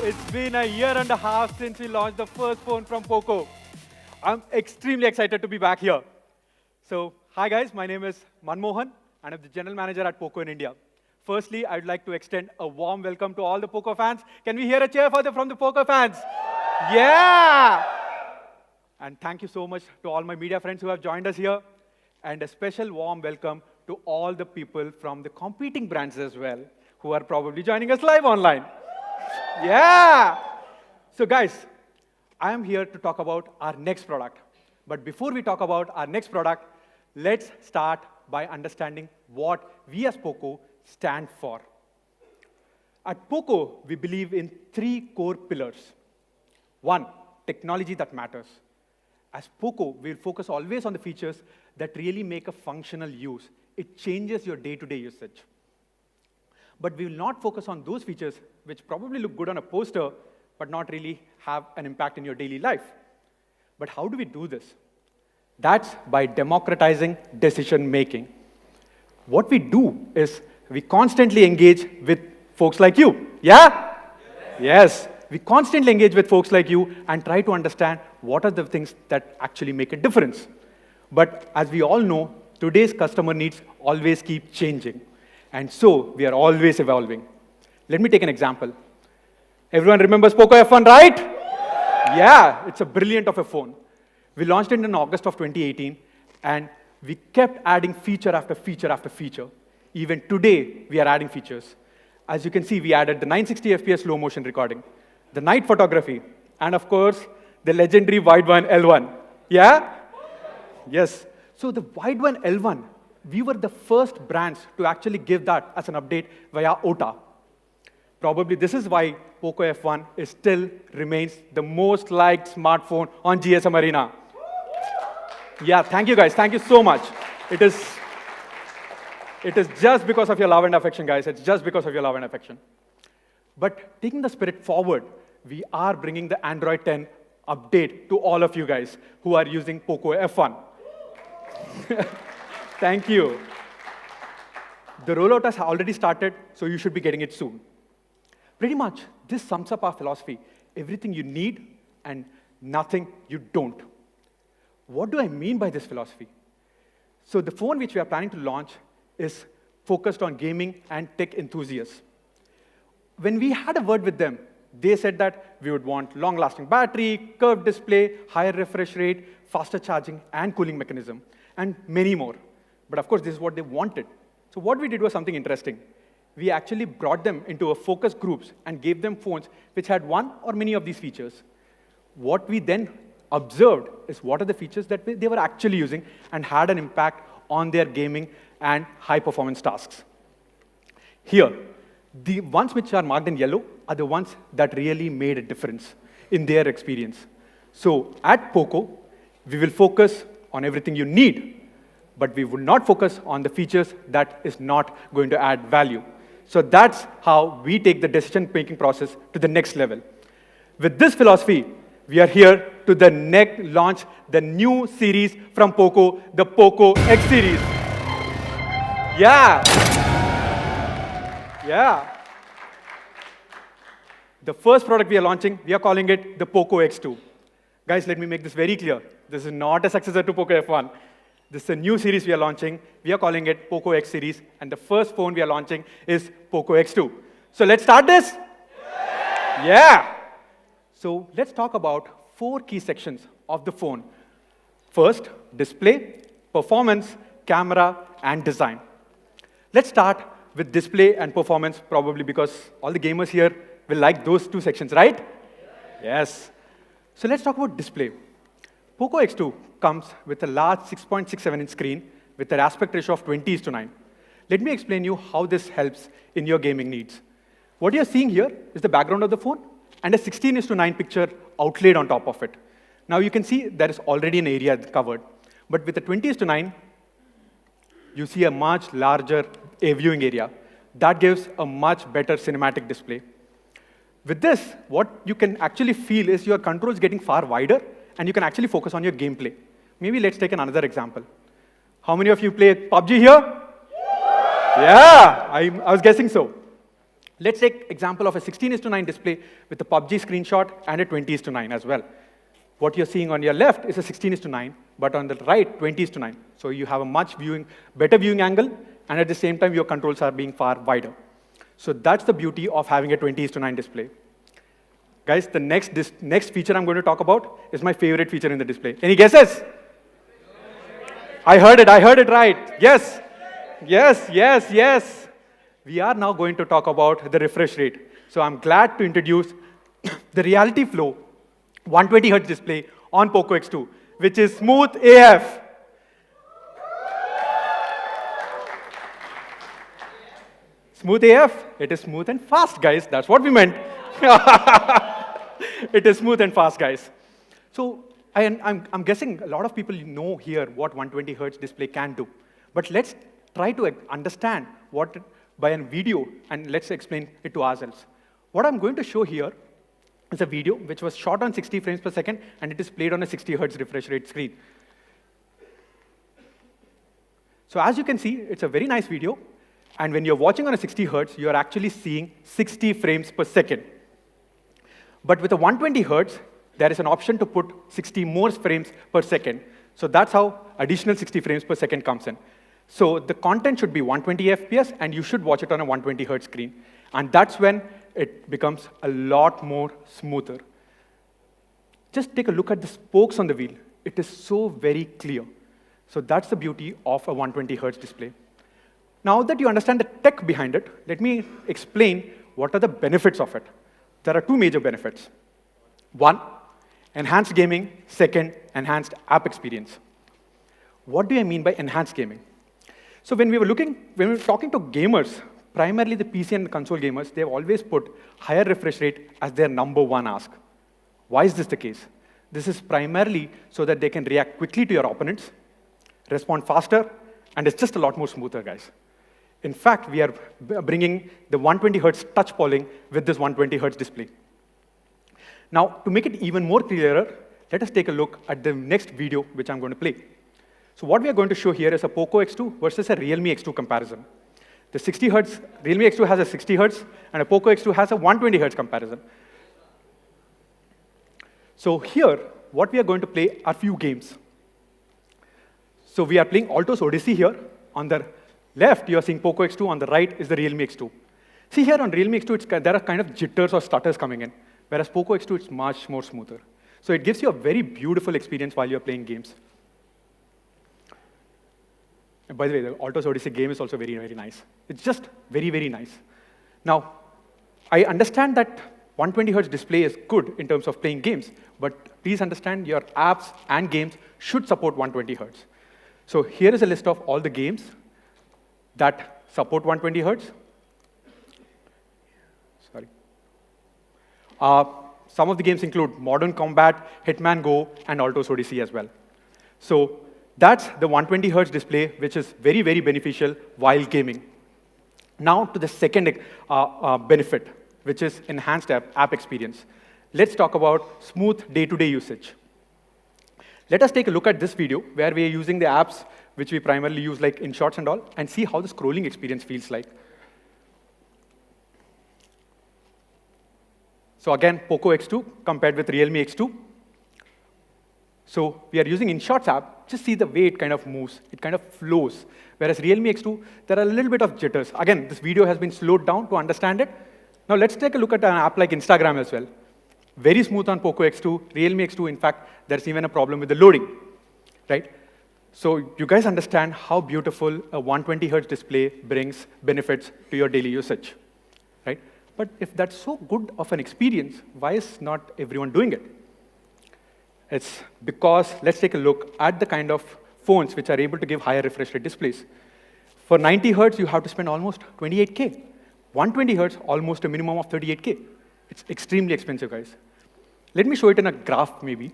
It's been a year and a half since we launched the first phone from Poco. I'm extremely excited to be back here. So, hi guys, my name is Manmohan, and I'm the General Manager at Poco in India. Firstly, I'd like to extend a warm welcome to all the Poco fans. Can we hear a cheer from the Poco fans? Yeah! And thank you so much to all my media friends who have joined us here. And a special warm welcome to all the people from the competing brands as well, who are probably joining us live online. Yeah! So guys, I am here to talk about our next product. But before we talk about our next product, let's start by understanding what we as Poco stand for. At Poco, we believe in 3 core pillars. 1, technology that matters. As Poco, we'll focus always on the features that really make a functional use. It changes your day-to-day usage. But we will not focus on those features which probably look good on a poster, but not really have an impact in your daily life. But how do we do this? That's by democratizing decision-making. What we do is we constantly engage with folks like you. Yeah? Yes. We constantly engage with folks like you and try to understand what are the things that actually make a difference. But as we all know, today's customer needs always keep changing. And so we are always evolving. Let me take an example. Everyone remembers Poco F1, right? Yeah, it's a brilliant of a phone. We launched it in August of 2018, and we kept adding feature after feature after feature. Even today, we are adding features. As you can see, we added the 960 FPS slow motion recording, the night photography, and of course, the legendary wide one L1. Yeah? Yes. So the wide one L1, we were the first brands to actually give that as an update via OTA. Probably this is why Poco F1 still remains the most liked smartphone on GSM Arena. Yeah, thank you guys. Thank you so much. It is just because of your love and affection, guys. It's just because of your love and affection. But taking the spirit forward, we are bringing the Android 10 update to all of you guys who are using Poco F1. Thank you. The rollout has already started, so you should be getting it soon. Pretty much, this sums up our philosophy. Everything you need and nothing you don't. What do I mean by this philosophy? So the phone which we are planning to launch is focused on gaming and tech enthusiasts. When we had a word with them, they said that we would want long-lasting battery, curved display, higher refresh rate, faster charging, and cooling mechanism, and many more. But of course, this is what they wanted. So what we did was something interesting. We actually brought them into a focus groups and gave them phones which had one or many of these features. What we then observed is what are the features that they were actually using and had an impact on their gaming and high-performance tasks. Here, the ones which are marked in yellow are the ones that really made a difference in their experience. So at Poco, we will focus on everything you need, but we will not focus on the features that is not going to add value. So that's how we take the decision-making process to the next level. With this philosophy, we are here to launch the new series from Poco, the Poco X series. Yeah. Yeah. The first product we are launching, we are calling it the Poco X2. Guys, let me make this very clear. This is not a successor to Poco F1. This is a new series we are launching. We are calling it Poco X series, and the first phone we are launching is Poco X2. So let's start this? Yeah. So let's talk about 4 key sections of the phone. First, display, performance, camera, and design. Let's start with display and performance, probably because all the gamers here will like those 2 sections, right? Yes. So let's talk about display. Poco X2 comes with a large 6.67-inch screen with an aspect ratio of 20:9. Let me explain you how this helps in your gaming needs. What you're seeing here is the background of the phone and a 16:9 picture outlaid on top of it. Now you can see there is already an area covered. But with the 20:9, you see a much larger viewing area. That gives a much better cinematic display. With this, what you can actually feel is your controls getting far wider, and you can actually focus on your gameplay. Maybe let's take another example. How many of you play PUBG here? Yeah, I was guessing so. Let's take example of a 16:9 display with a PUBG screenshot and a 20:9 as well. What you're seeing on your left is a 16:9, but on the right, 20:9. So you have a better viewing angle, and at the same time, your controls are being far wider. So that's the beauty of having a 20:9 display. Guys, the next feature I'm going to talk about is my favorite feature in the display. Any guesses? I heard it right. Yes, yes, yes, yes. We are now going to talk about the refresh rate. So I'm glad to introduce the Reality Flow 120 Hz display on Poco X2, which is smooth AF. Smooth AF, it is smooth and fast, guys. That's what we meant. It is smooth and fast, guys. So I'm guessing a lot of people know here what 120 Hz display can do. But let's try to understand what by a video, and let's explain it to ourselves. What I'm going to show here is a video which was shot on 60 frames per second, and it is played on a 60 Hz refresh rate screen. So as you can see, it's a very nice video. And when you're watching on a 60 Hz, you're actually seeing 60 frames per second. But with a 120 Hz, there is an option to put 60 more frames per second. So that's how additional 60 frames per second comes in. So the content should be 120 FPS, and you should watch it on a 120 Hz screen. And that's when it becomes a lot more smoother. Just take a look at the spokes on the wheel. It is so very clear. So that's the beauty of a 120 Hz display. Now that you understand the tech behind it, let me explain what are the benefits of it. There are two major benefits. One, enhanced gaming. Second, enhanced app experience. What do I mean by enhanced gaming? So when we were talking to gamers, primarily the PC and console gamers, they've always put higher refresh rate as their #1 ask. Why is this the case? This is primarily so that they can react quickly to your opponents, respond faster, and it's just a lot more smoother, guys. In fact, we are bringing the 120 Hz touch polling with this 120 Hz display. Now, to make it even more clearer, let us take a look at the next video which I'm going to play. So what we are going to show here is a Poco X2 versus a Realme X2 comparison. The 60 Hz, Realme X2 has a 60 Hz, and a Poco X2 has a 120 Hz comparison. So here, what we are going to play are few games. So we are playing Alto's Odyssey here. On the left, you are seeing Poco X2. On the right is the Realme X2. See here on Realme X2, there are kind of jitters or stutters coming in, whereas Poco X2, it's much more smoother. So it gives you a very beautiful experience while you're playing games. And by the way, the Alto's Odyssey game is also very, very nice. It's just very, very nice. Now, I understand that 120 Hz display is good in terms of playing games, but please understand your apps and games should support 120 Hz. So here is a list of all the games that support 120 Hz. Sorry. Some of the games include Modern Combat, Hitman Go, and Alto's Odyssey as well. So that's the 120 Hz display, which is very, very beneficial while gaming. Now to the second benefit, which is enhanced app experience. Let's talk about smooth day-to-day usage. Let us take a look at this video where we are using the apps which we primarily use like InShots and all, and see how the scrolling experience feels like. So again, Poco X2 compared with Realme X2. So we are using InShots app. Just see the way it kind of moves. It kind of flows. Whereas Realme X2, there are a little bit of jitters. Again, this video has been slowed down to understand it. Now let's take a look at an app like Instagram as well. Very smooth on Poco X2, Realme X2. In fact, there's even a problem with the loading, right? So you guys understand how beautiful a 120 Hz display brings benefits to your daily usage, right? But if that's so good of an experience, why is not everyone doing it? It's because, let's take a look at the kind of phones which are able to give higher refresh rate displays. For 90 Hz, you have to spend almost 28K. 120 Hz, almost a minimum of 38K. It's extremely expensive, guys. Let me show it in a graph, maybe.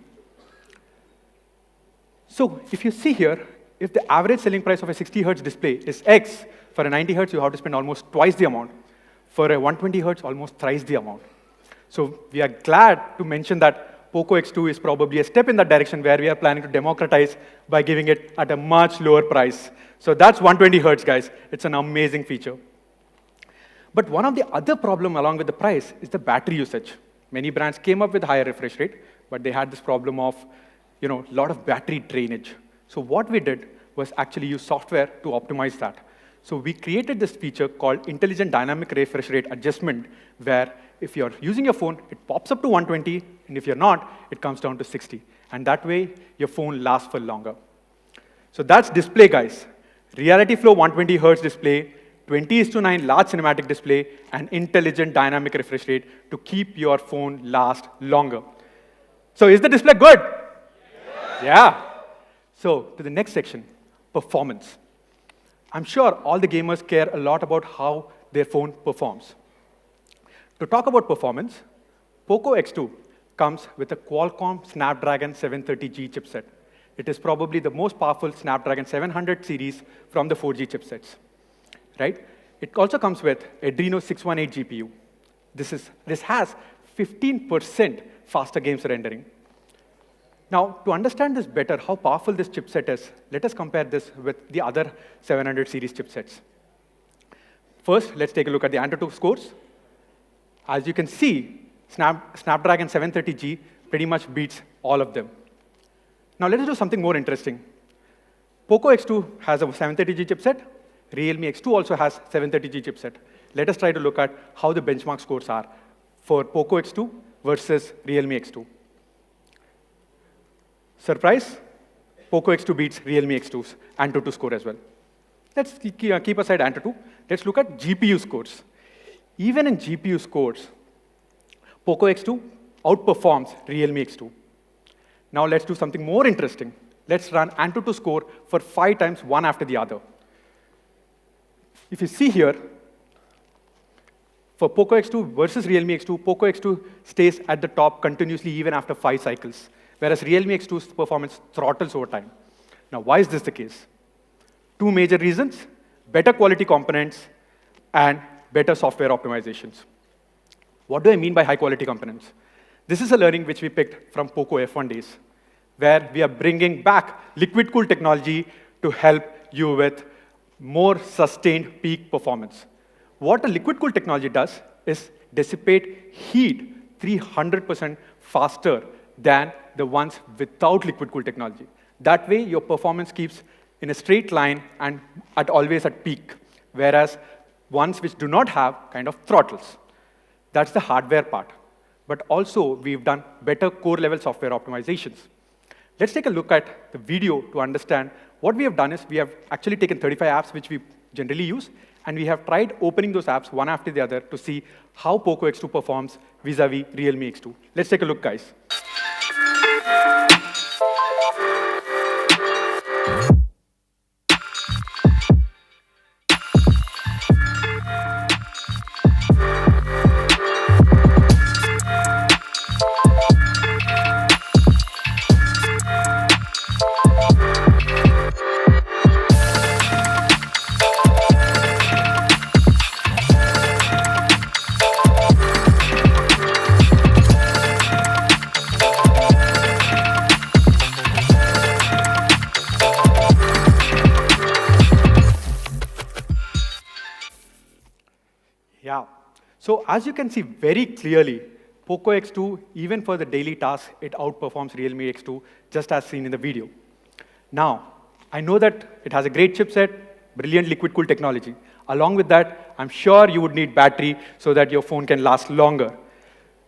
So if you see here, if the average selling price of a 60 Hz display is X, for a 90 Hz, you have to spend almost twice the amount. For a 120 Hz, almost thrice the amount. So we are glad to mention that Poco X2 is probably a step in that direction where we are planning to democratize by giving it at a much lower price. So that's 120 Hz, guys. It's an amazing feature. But one of the other problem along with the price is the battery usage. Many brands came up with higher refresh rate, but they had this problem of, a lot of battery drainage. So what we did was actually use software to optimize that. So we created this feature called Intelligent Dynamic Refresh Rate Adjustment, where if you're using your phone, it pops up to 120, and if you're not, it comes down to 60. And that way, your phone lasts for longer. So that's display, guys. Reality Flow 120 Hertz display, 20:9 large cinematic display, and intelligent dynamic refresh rate to keep your phone last longer. So is the display good? Yeah. So to the next section, performance. I'm sure all the gamers care a lot about how their phone performs. To talk about performance, Poco X2 comes with a Qualcomm Snapdragon 730G chipset. It is probably the most powerful Snapdragon 700 series from the 4G chipsets, right? It also comes with Adreno 618 GPU. This has 15% faster games rendering. Now, to understand this better, how powerful this chipset is, let us compare this with the other 700 series chipsets. First, let's take a look at the AnTuTu scores. As you can see, Snapdragon 730G pretty much beats all of them. Now, let us do something more interesting. Poco X2 has a 730G chipset. Realme X2 also has 730G chipset. Let us try to look at how the benchmark scores are for Poco X2 versus Realme X2. Surprise, Poco X2 beats Realme X2's AnTuTu score as well. Let's keep aside AnTuTu. Let's look at GPU scores. Even in GPU scores, Poco X2 outperforms Realme X2. Now let's do something more interesting. Let's run AnTuTu score for 5 times, one after the other. If you see here, for Poco X2 versus Realme X2, Poco X2 stays at the top continuously even after 5 cycles, whereas Realme X2's performance throttles over time. Now, why is this the case? 2 major reasons: better quality components and better software optimizations. What do I mean by high quality components? This is a learning which we picked from Poco F1 days, where we are bringing back liquid cool technology to help you with more sustained peak performance. What a liquid cool technology does is dissipate heat 300% faster than the ones without liquid cool technology. That way, your performance keeps in a straight line and always at peak, whereas ones which do not have kind of throttles. That's the hardware part. But also, we've done better core-level software optimizations. Let's take a look at the video to understand. What we have done is we have actually taken 35 apps which we generally use, and we have tried opening those apps one after the other to see how Poco X2 performs vis-a-vis Realme X2. Let's take a look, guys. Yeah. So as you can see very clearly, Poco X2, even for the daily tasks, it outperforms Realme X2, just as seen in the video. Now, I know that it has a great chipset, brilliant liquid cool technology. Along with that, I'm sure you would need battery so that your phone can last longer,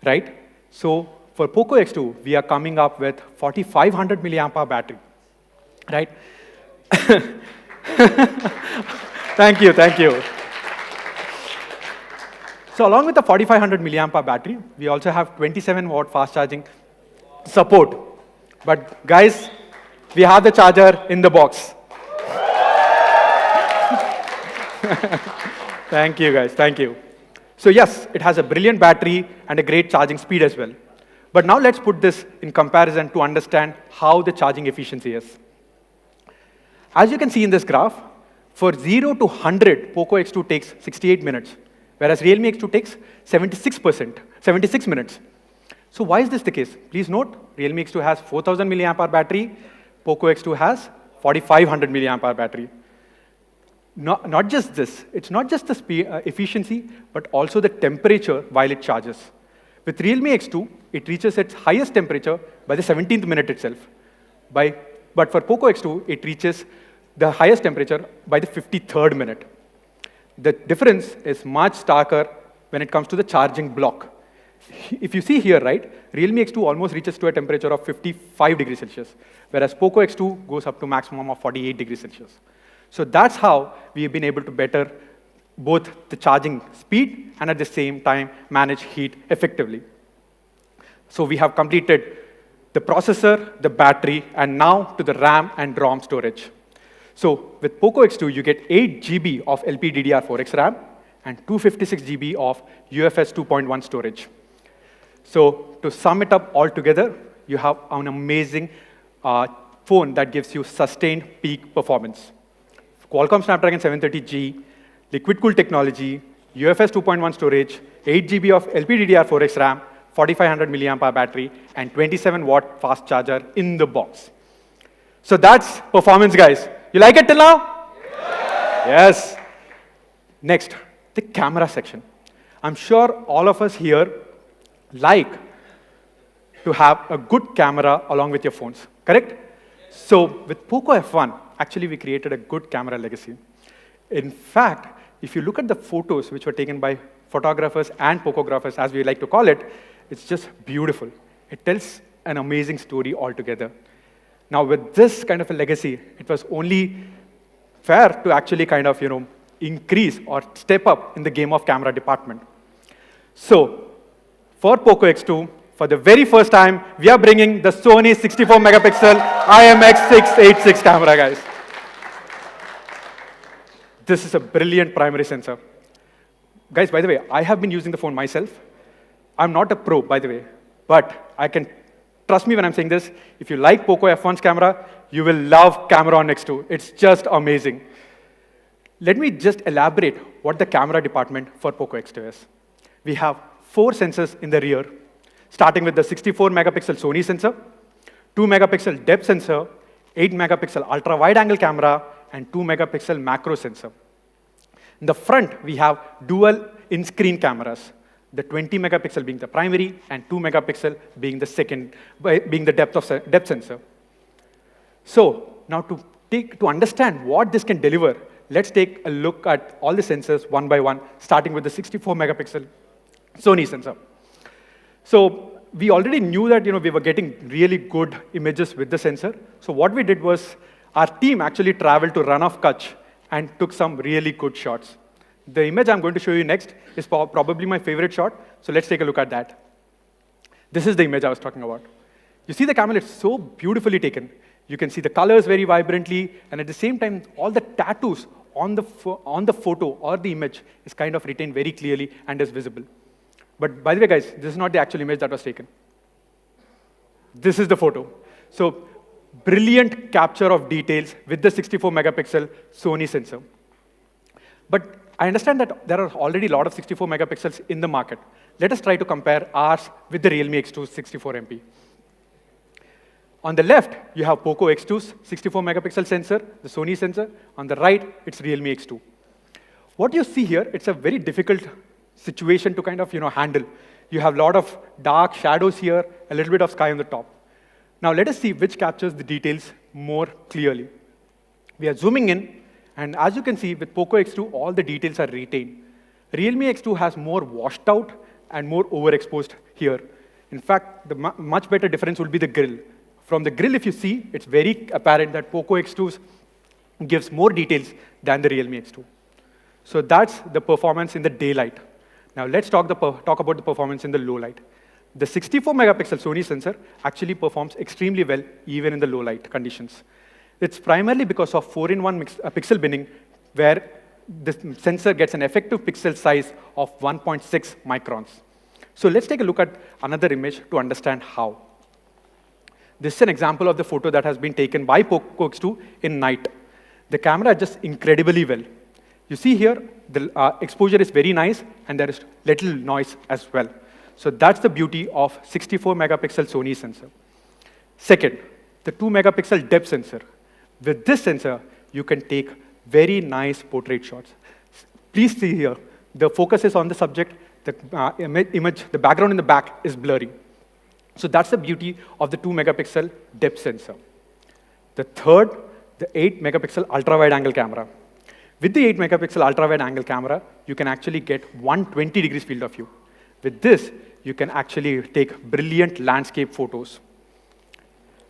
right? So for Poco X2, we are coming up with 4,500 milliampere battery, right? Thank you, thank you. So along with the 4,500 milliampere battery, we also have 27-watt fast charging support. But guys, we have the charger in the box. Thank you, guys. Thank you. So yes, it has a brilliant battery and a great charging speed as well. But now let's put this in comparison to understand how the charging efficiency is. As you can see in this graph, for 0 to 100, Poco X2 takes 68 minutes, whereas Realme X2 takes 76 minutes. So why is this the case? Please note, Realme X2 has 4,000 milliampere battery, Poco X2 has 4,500 milliampere battery. Not just this, it's not just the efficiency, but also the temperature while it charges. With Realme X2, it reaches its highest temperature by the 17th minute itself. But for Poco X2, it reaches the highest temperature by the 53rd minute. The difference is much starker when it comes to the charging block. If you see here, right, Realme X2 almost reaches to a temperature of 55 degrees Celsius, whereas Poco X2 goes up to maximum of 48 degrees Celsius. So that's how we have been able to better both the charging speed and at the same time manage heat effectively. So we have completed the processor, the battery, and now to the RAM and ROM storage. So with Poco X2, you get 8 GB of LPDDR4X RAM and 256 GB of UFS 2.1 storage. So to sum it up all together, you have an amazing phone that gives you sustained peak performance. Qualcomm Snapdragon 730G, liquid-cooled technology, UFS 2.1 storage, 8 GB of LPDDR4X RAM, 4500 milliampere battery, and 27-watt fast charger in the box. So that's performance, guys. You like it till now? Yes. Next, the camera section. I'm sure all of us here like to have a good camera along with your phones, correct? So with Poco F1, actually we created a good camera legacy. In fact, if you look at the photos which were taken by photographers and pocographers, as we like to call it, it's just beautiful. It tells an amazing story altogether. Now with this kind of a legacy, it was only fair to actually kind of, increase or step up in the game of camera department. So for Poco X2, for the very first time, we are bringing the Sony 64 megapixel IMX686 camera, guys. This is a brilliant primary sensor. Guys, by the way, I have been using the phone myself. I'm not a pro, by the way, but I can trust me when I'm saying this. If you like Poco F1's camera, you will love camera on X2. It's just amazing. Let me just elaborate what the camera department for Poco X2 is. We have 4 sensors in the rear, starting with the 64 megapixel Sony sensor, 2 megapixel depth sensor, 8 megapixel ultra wide angle camera, and 2 megapixel macro sensor. In the front, we have dual in-screen cameras, the 20 megapixel being the primary and 2 megapixel being the second, being the depth sensor. So now to understand what this can deliver, let's take a look at all the sensors one by one, starting with the 64 megapixel Sony sensor. So we already knew that we were getting really good images with the sensor. So what we did was our team actually traveled to Run of Kutch and took some really good shots. The image I'm going to show you next is probably my favorite shot, so let's take a look at that. This is the image I was talking about. You see the camera, it's so beautifully taken. You can see the colors very vibrantly, and at the same time, all the tattoos on the photo or the image is kind of retained very clearly and is visible. But by the way, guys, this is not the actual image that was taken. This is the photo. So brilliant capture of details with the 64 megapixel Sony sensor. But I understand that there are already a lot of 64 megapixels in the market. Let us try to compare ours with the Realme X2's 64 MP. On the left, you have Poco X2's 64 megapixel sensor, the Sony sensor. On the right, it's Realme X2. What you see here, it's a very difficult situation to kind of handle. You have a lot of dark shadows here, a little bit of sky on the top. Now let us see which captures the details more clearly. We are zooming in, and as you can see, with Poco X2, all the details are retained. Realme X2 has more washed out and more overexposed here. In fact, the much better difference will be the grill. From the grill, if you see, it's very apparent that Poco X2 gives more details than the Realme X2. So that's the performance in the daylight. Now let's talk about the performance in the low light. The 64 megapixel Sony sensor actually performs extremely well even in the low light conditions. It's primarily because of 4-in-1 pixel binning, where the sensor gets an effective pixel size of 1.6 microns. So let's take a look at another image to understand how. This is an example of the photo that has been taken by Poco X2 in night. The camera adjusts incredibly well. You see here, the exposure is very nice, and there is little noise as well. So that's the beauty of 64 megapixel Sony sensor. Second, the 2 megapixel depth sensor. With this sensor, you can take very nice portrait shots. Please see here, the focus is on the subject, the image, the background in the back is blurry. So that's the beauty of the 2-megapixel depth sensor. The third, the 8-megapixel ultra-wide-angle camera. With the 8-megapixel ultra-wide-angle camera, you can actually get 120 degrees field of view. With this, you can actually take brilliant landscape photos.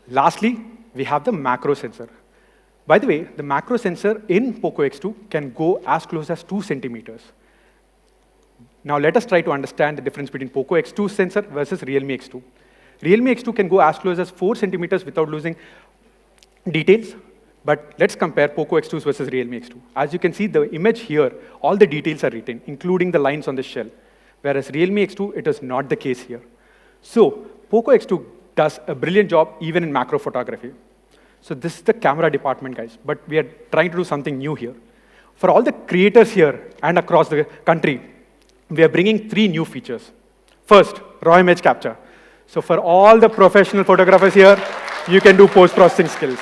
Lastly, we have the macro sensor. By the way, the macro sensor in Poco X2 can go as close as 2 centimeters. Now let us try to understand the difference between Poco X2 sensor versus Realme X2. Realme X2 can go as close as 4 centimeters without losing details, but let's compare Poco X2 versus Realme X2. As you can see, the image here, all the details are written, including the lines on the shell, whereas Realme X2, it is not the case here. So Poco X2 does a brilliant job even in macro photography. So this is the camera department, guys, but we are trying to do something new here. For all the creators here and across the country, we are bringing 3 new features. First, raw image capture. So for all the professional photographers here, you can do post-processing skills.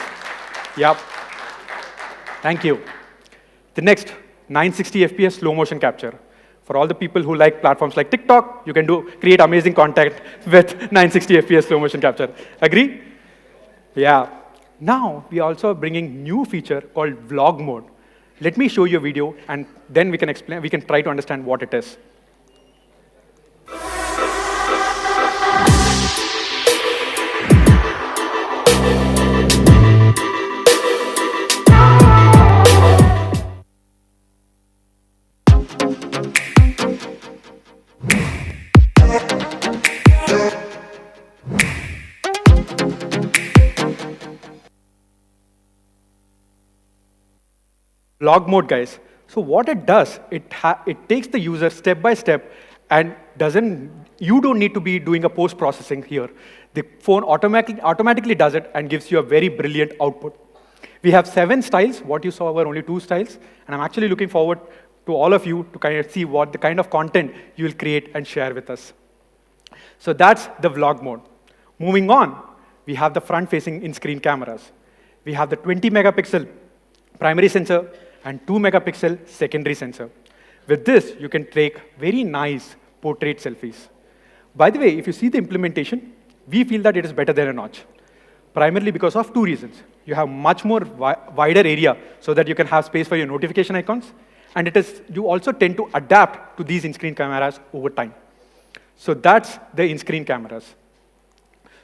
Yep. Thank you. The next, 960 FPS slow motion capture. For all the people who like platforms like TikTok, you can create amazing content with 960 FPS slow motion capture. Agree? Yeah. Now, we are also bringing new feature called vlog mode. Let me show you a video, and then we can try to understand what it is. Vlog mode, guys. So what it does, it takes the user step by step and you don't need to be doing a post-processing here. The phone automatically does it and gives you a very brilliant output. We have 7 styles. What you saw were only 2 styles. And I'm actually looking forward to all of you to kind of see what the kind of content you will create and share with us. So that's the vlog mode. Moving on, we have the front-facing in-screen cameras. We have the 20-megapixel primary sensor and 2-megapixel secondary sensor. With this, you can take very nice portrait selfies. By the way, if you see the implementation, we feel that it is better than a notch, primarily because of 2 reasons. You have much more wider area so that you can have space for your notification icons, and you also tend to adapt to these in-screen cameras over time. So that's the in-screen cameras.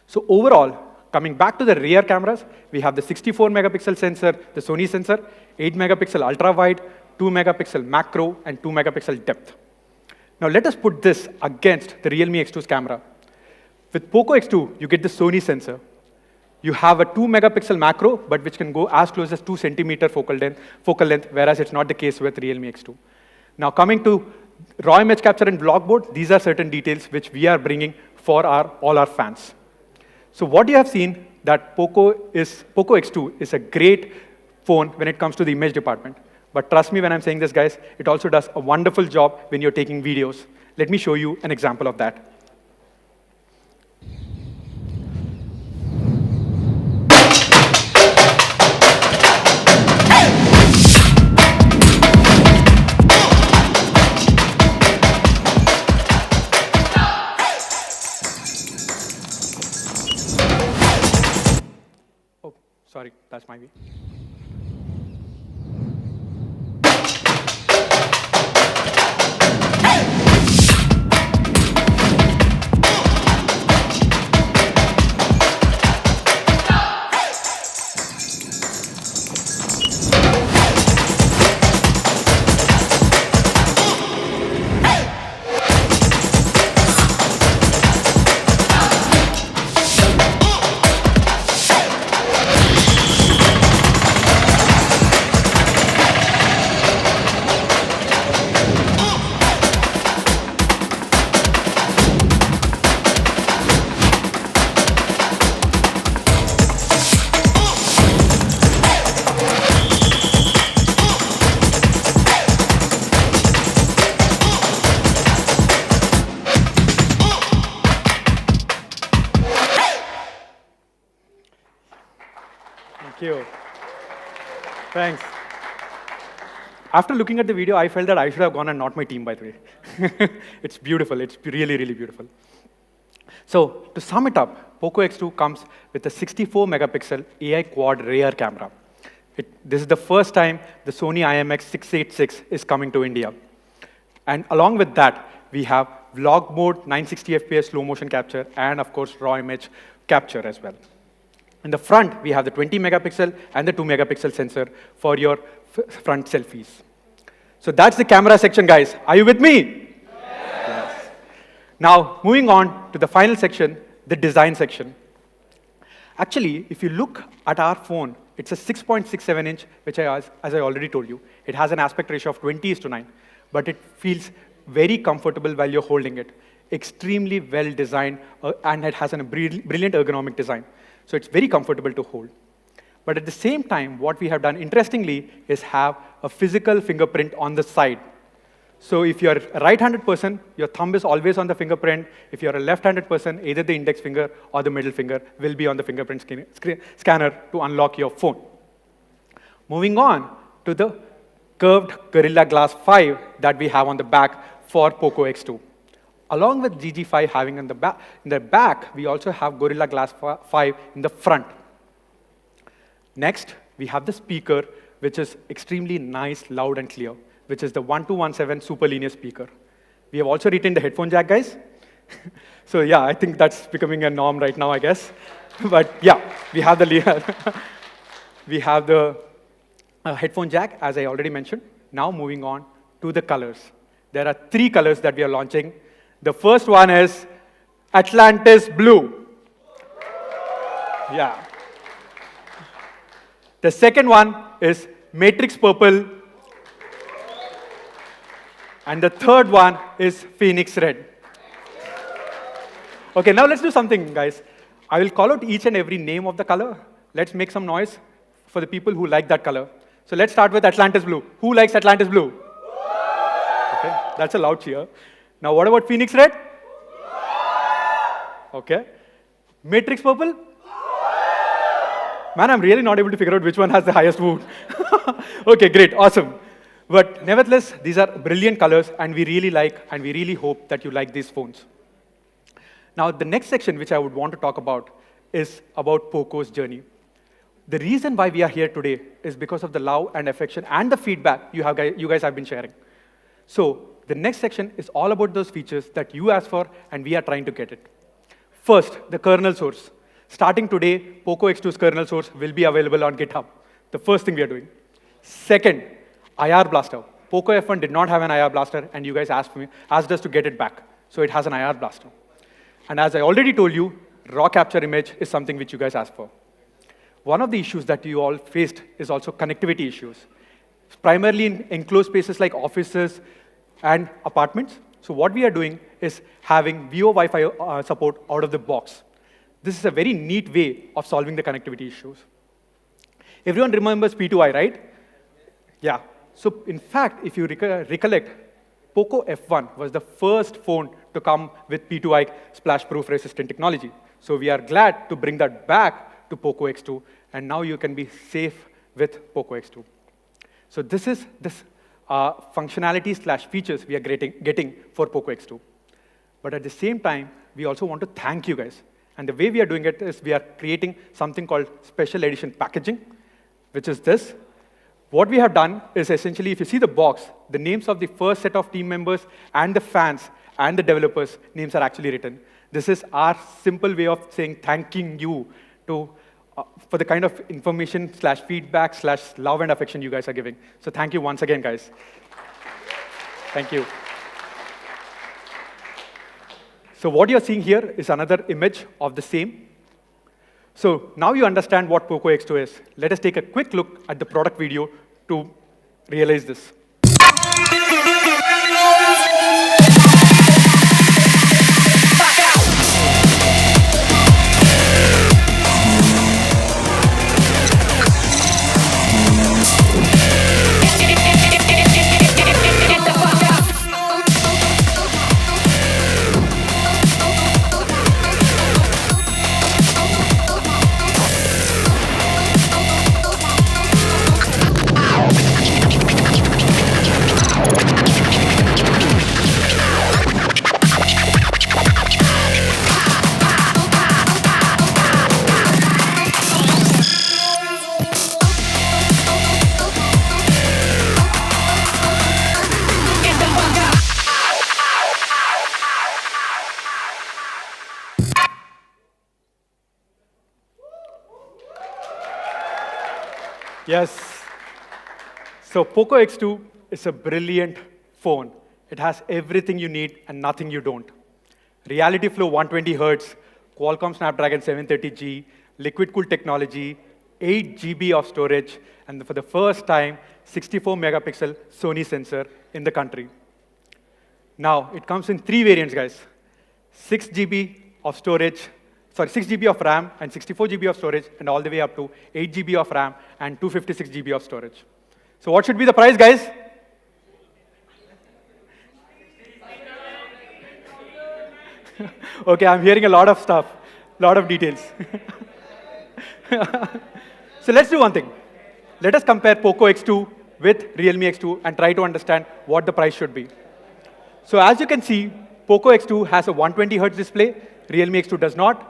So overall, coming back to the rear cameras, we have the 64-megapixel sensor, the Sony sensor, 8-megapixel ultra-wide, 2-megapixel macro, and 2-megapixel depth. Now let us put this against the Realme X2's camera. With Poco X2, you get the Sony sensor. You have a 2-megapixel macro, but which can go as close as 2 centimeter focal length, whereas it's not the case with Realme X2. Now coming to raw image capture and vlog mode, these are certain details which we are bringing for all our fans. So what you have seen that Poco X2 is a great phone when it comes to the image department. But trust me when I'm saying this, guys, it also does a wonderful job when you're taking videos. Let me show you an example of that. Oh, sorry, that's my way. Thank you. Thanks. After looking at the video, I felt that I should have gone and not my team, by the way. It's beautiful. It's really, really beautiful. So to sum it up, Poco X2 comes with a 64 megapixel AI quad rear camera. This is the first time the Sony IMX686 is coming to India. And along with that, we have vlog mode, 960 FPS slow motion capture, and of course, raw image capture as well. In the front, we have the 20 megapixel and the 2 megapixel sensor for your front selfies. So that's the camera section, guys. Are you with me? Yes. Now, moving on to the final section, the design section. Actually, if you look at our phone, it's a 6.67 inch, which as I already told you, it has an aspect ratio of 20:9, but it feels very comfortable while you're holding it. Extremely well designed, and it has a brilliant ergonomic design. So it's very comfortable to hold. But at the same time, what we have done, interestingly, is have a physical fingerprint on the side. So if you're a right-handed person, your thumb is always on the fingerprint. If you're a left-handed person, either the index finger or the middle finger will be on the fingerprint scanner to unlock your phone. Moving on to the curved Gorilla Glass 5 that we have on the back for Poco X2. Along with GG5 having in the back, we also have Gorilla Glass 5 in the front. Next, we have the speaker, which is extremely nice, loud, and clear, which is the 1217 super linear speaker. We have also retained the headphone jack, guys. So yeah, I think that's becoming a norm right now, I guess. But yeah, we have the headphone jack, as I already mentioned. Now moving on to the colors. There are 3 colors that we are launching. The first one is Atlantis Blue. Yeah. The second one is Matrix Purple. And the third one is Phoenix Red. Okay, now let's do something, guys. I will call out each and every name of the color. Let's make some noise for the people who like that color. So let's start with Atlantis Blue. Who likes Atlantis Blue? Okay, that's a loud cheer. Now, what about Phoenix Red? Okay. Matrix Purple? Man, I'm really not able to figure out which one has the highest vote. Okay, great, awesome. But nevertheless, these are brilliant colors, and we really like, and we really hope that you like these phones. Now, the next section which I would want to talk about is about Poco's journey. The reason why we are here today is because of the love and affection and the feedback you guys have been sharing. So, the next section is all about those features that you asked for, and we are trying to get it. First, the kernel source. Starting today, Poco X2's kernel source will be available on GitHub. The first thing we are doing. Second, IR blaster. Poco F1 did not have an IR blaster, and you guys asked us to get it back. So it has an IR blaster. And as I already told you, raw capture image is something which you guys asked for. One of the issues that you all faced is also connectivity issues, primarily in enclosed spaces like offices and apartments. So what we are doing is having VO Wi-Fi support out of the box. This is a very neat way of solving the connectivity issues. Everyone remembers P2I, right? Yeah. So in fact, if you recollect, Poco F1 was the first phone to come with P2I splash-proof resistant technology. So we are glad to bring that back to Poco X2, and now you can be safe with Poco X2. So this is functionality/features we are getting for Poco X2. But at the same time, we also want to thank you guys. And the way we are doing it is we are creating something called special edition packaging, which is this. What we have done is essentially, if you see the box, the names of the first set of team members and the fans and the developers' names are actually written. This is our simple way of saying thanking you for the kind of information/feedback/love and affection you guys are giving. So thank you once again, guys. Thank you. So what you're seeing here is another image of the same. So now you understand what Poco X2 is. Let us take a quick look at the product video to realize this. Yes. So Poco X2 is a brilliant phone. It has everything you need and nothing you don't. Reality flow 120 Hertz, Qualcomm Snapdragon 730G, liquid cooled technology, 8 GB of storage, and for the first time, 64 megapixel Sony sensor in the country. Now, it comes in 3 variants, guys. 6 GB of storage, 6 GB of RAM and 64 GB of storage, and all the way up to 8 GB of RAM and 256 GB of storage. So what should be the price, guys? Okay, I'm hearing a lot of stuff, a lot of details. So let's do one thing. Let us compare Poco X2 with Realme X2 and try to understand what the price should be. So as you can see, Poco X2 has a 120 Hz display, Realme X2 does not.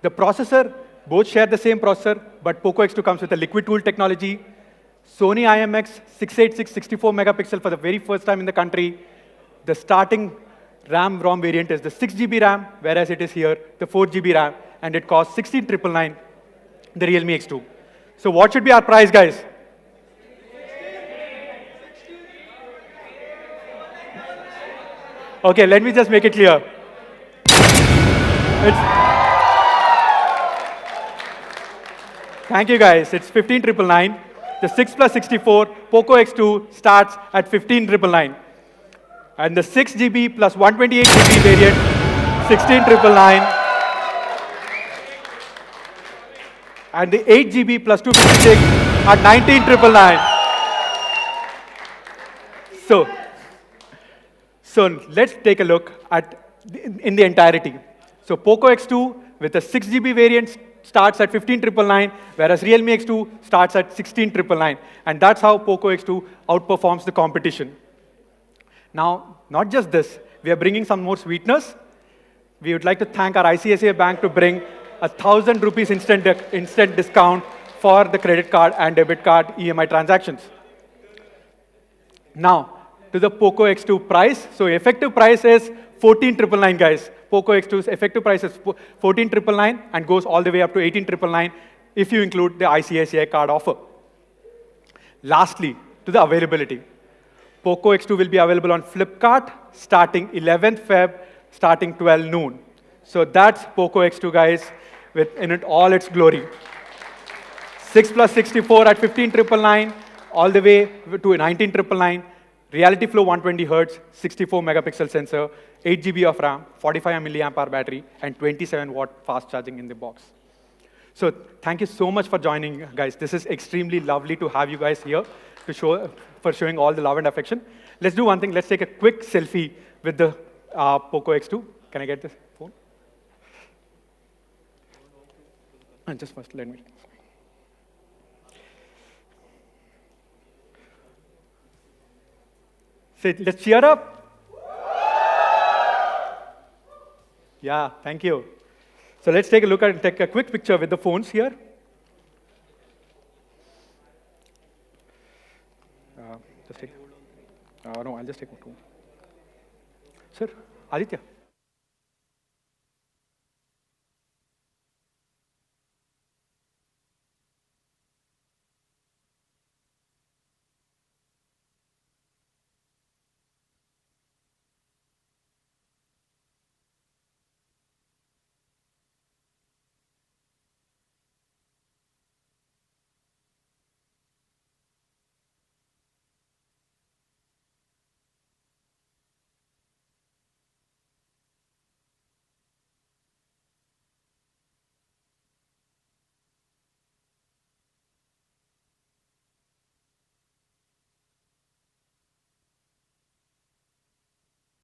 The processor, both share the same processor, but Poco X2 comes with a liquid cooled technology, Sony IMX 686 64 megapixel for the very first time in the country. The starting RAM-ROM variant is the 6 GB RAM, whereas it is here the 4 GB RAM, and it costs 16,999, the Realme X2. So what should be our price, guys? Okay, let me just make it clear. Thank you, guys. It's 15,999. The 6 plus 64 Poco X2 starts at 15,999. And the 6 GB plus 128 GB variant, 16,999. And the 8 GB plus 256 at 19,999. So let's take a look at in the entirety. So Poco X2 with a 6 GB variant starts at 15,999, whereas Realme X2 starts at 16,999. And that's how Poco X2 outperforms the competition. Now, not just this, we are bringing some more sweeteners. We would like to thank our ICICI Bank to bring 1,000 rupees instant discount for the credit card and debit card EMI transactions. Now, to the Poco X2 price. So effective price is 14,999, guys. Poco X2's effective price is 14,999 and goes all the way up to 18,999 if you include the ICICI card offer. Lastly, to the availability. Poco X2 will be available on Flipkart starting 11th Feb, starting 12 noon. So that's Poco X2, guys, in it all its glory. 6 plus 64 at 15,999, all the way to 19,999. Reality Flow 120 Hz, 64 megapixel sensor, 8 GB of RAM, 45 milliamp hour battery, and 27 watt fast charging in the box. So thank you so much for joining, guys. This is extremely lovely to have you guys here for showing all the love and affection. Let's do one thing. Let's take a quick selfie with the Poco X2. Can I get this phone? And just first, let me. Say, let's cheer up. Yeah, thank you. So let's take a look and take a quick picture with the phones here. Just take. No, I'll just take one. Sir, Aditya.